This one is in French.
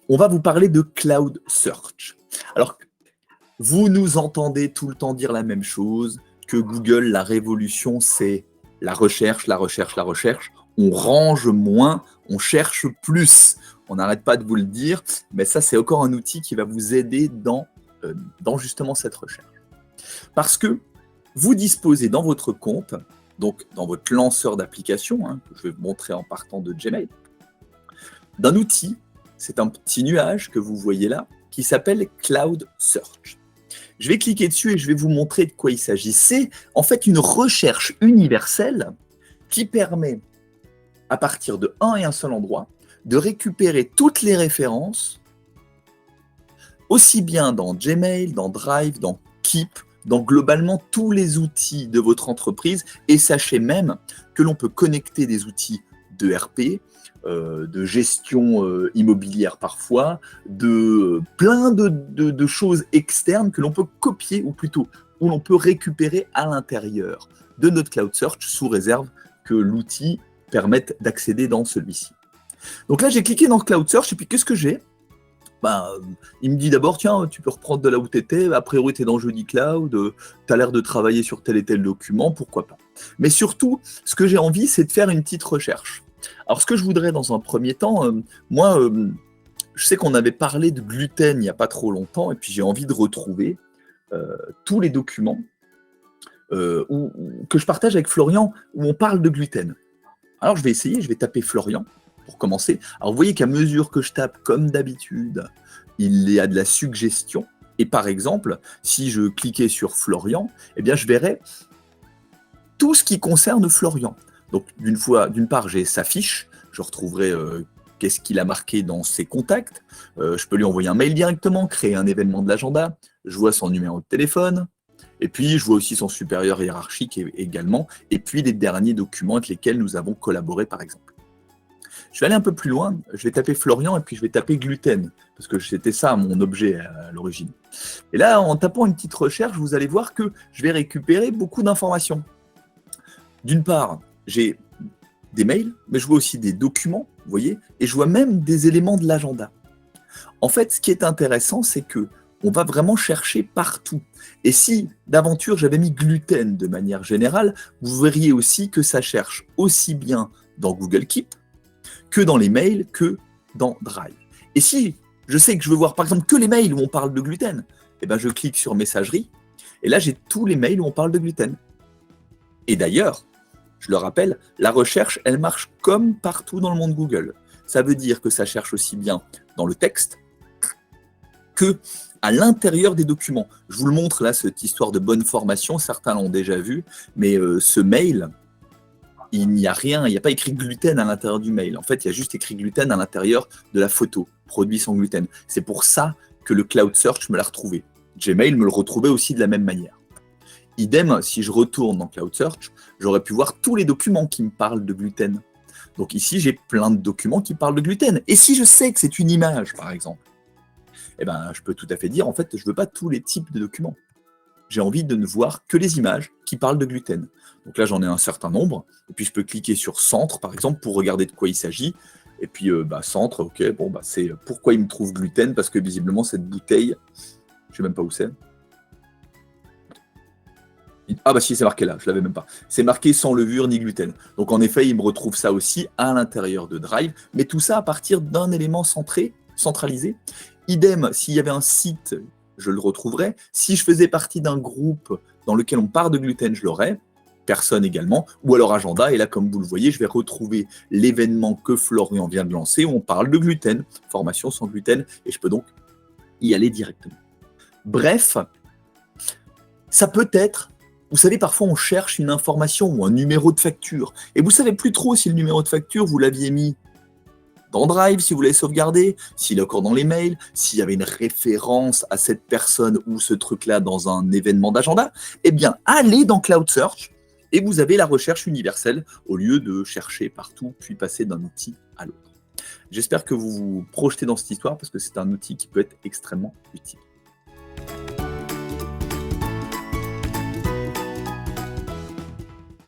on va vous parler de Cloud Search. Alors, vous nous entendez tout le temps dire la même chose, que Google, la révolution, c'est la recherche, la recherche, la recherche. On range moins, on cherche plus. On n'arrête pas de vous le dire, mais ça, c'est encore un outil qui va vous aider dans justement cette recherche. Parce que vous disposez dans votre compte, donc dans votre lanceur d'application, que je vais vous montrer en partant de Gmail, d'un outil, c'est un petit nuage que vous voyez là, qui s'appelle Cloud Search. Je vais cliquer dessus et je vais vous montrer de quoi il s'agit. C'est en fait une recherche universelle qui permet, à partir de un et un seul endroit, de récupérer toutes les références, aussi bien dans Gmail, dans Drive, dans Keep, dans globalement tous les outils de votre entreprise. Et sachez même que l'on peut connecter des outils de RP, de gestion immobilière parfois, de plein de choses externes que l'on peut copier, ou plutôt où l'on peut récupérer à l'intérieur de notre Cloud Search, sous réserve que l'outil permette d'accéder dans celui-ci. Donc là, j'ai cliqué dans Cloud Search, et puis qu'est-ce que j'ai ? Il me dit d'abord, tiens, tu peux reprendre de là où tu étais, a priori tu es dans Jeudi Cloud, tu as l'air de travailler sur tel et tel document, pourquoi pas. Mais surtout, ce que j'ai envie, c'est de faire une petite recherche. Alors, ce que je voudrais dans un premier temps, je sais qu'on avait parlé de gluten il n'y a pas trop longtemps, et puis j'ai envie de retrouver tous les documents que je partage avec Florian, où on parle de gluten. Alors, je vais essayer, je vais taper Florian, pour commencer. Alors, vous voyez qu'à mesure que je tape, comme d'habitude, il y a de la suggestion. Et par exemple, si je cliquais sur Florian, eh bien, je verrais tout ce qui concerne Florian. Donc, d'une part, j'ai sa fiche. Je retrouverai qu'est-ce qu'il a marqué dans ses contacts. Je peux lui envoyer un mail directement, créer un événement de l'agenda. Je vois son numéro de téléphone. Et puis, je vois aussi son supérieur hiérarchique également. Et puis, les derniers documents avec lesquels nous avons collaboré, par exemple. Je vais aller un peu plus loin, je vais taper Florian et puis je vais taper gluten, parce que c'était ça mon objet à l'origine. Et là, en tapant une petite recherche, vous allez voir que je vais récupérer beaucoup d'informations. D'une part, j'ai des mails, mais je vois aussi des documents, vous voyez, et je vois même des éléments de l'agenda. En fait, ce qui est intéressant, c'est que on va vraiment chercher partout. Et si, d'aventure, j'avais mis gluten de manière générale, vous verriez aussi que ça cherche aussi bien dans Google Keep, que dans les mails, que dans Drive. Et si je sais que je veux voir par exemple que les mails où on parle de gluten, eh ben je clique sur messagerie, et là j'ai tous les mails où on parle de gluten. Et d'ailleurs, je le rappelle, la recherche, elle marche comme partout dans le monde Google. Ça veut dire que ça cherche aussi bien dans le texte que à l'intérieur des documents. Je vous le montre là, cette histoire de bonne formation, certains l'ont déjà vu, mais ce mail, il n'y a rien, il n'y a pas écrit gluten à l'intérieur du mail. En fait, il y a juste écrit gluten à l'intérieur de la photo, produit sans gluten. C'est pour ça que le Cloud Search me l'a retrouvé. Gmail me le retrouvait aussi de la même manière. Idem, si je retourne dans Cloud Search, j'aurais pu voir tous les documents qui me parlent de gluten. Donc ici, j'ai plein de documents qui parlent de gluten. Et si je sais que c'est une image, par exemple, eh ben, je peux tout à fait dire, en fait, je ne veux pas tous les types de documents. J'ai envie de ne voir que les images qui parlent de gluten. Donc là, j'en ai un certain nombre. Et puis, je peux cliquer sur Centre, par exemple, pour regarder de quoi il s'agit. Et puis, Centre, OK, c'est pourquoi il me trouve gluten, parce que visiblement, cette bouteille, je ne sais même pas où c'est. Ah si, c'est marqué là, je ne l'avais même pas. C'est marqué sans levure ni gluten. Donc, en effet, il me retrouve ça aussi à l'intérieur de Drive. Mais tout ça à partir d'un élément centralisé. Idem, s'il y avait un site, je le retrouverais. Si je faisais partie d'un groupe dans lequel on parle de gluten, je l'aurais. Personne également. Ou alors agenda. Et là, comme vous le voyez, je vais retrouver l'événement que Florian vient de lancer où on parle de gluten, formation sans gluten. Et je peux donc y aller directement. Bref, ça peut être, vous savez, parfois on cherche une information ou un numéro de facture. Et vous ne savez plus trop si le numéro de facture, vous l'aviez mis dans Drive, si vous l'avez sauvegardé, s'il est encore dans les mails, s'il y avait une référence à cette personne ou ce truc-là dans un événement d'agenda, eh bien, allez dans Cloud Search et vous avez la recherche universelle au lieu de chercher partout puis passer d'un outil à l'autre. J'espère que vous vous projetez dans cette histoire parce que c'est un outil qui peut être extrêmement utile.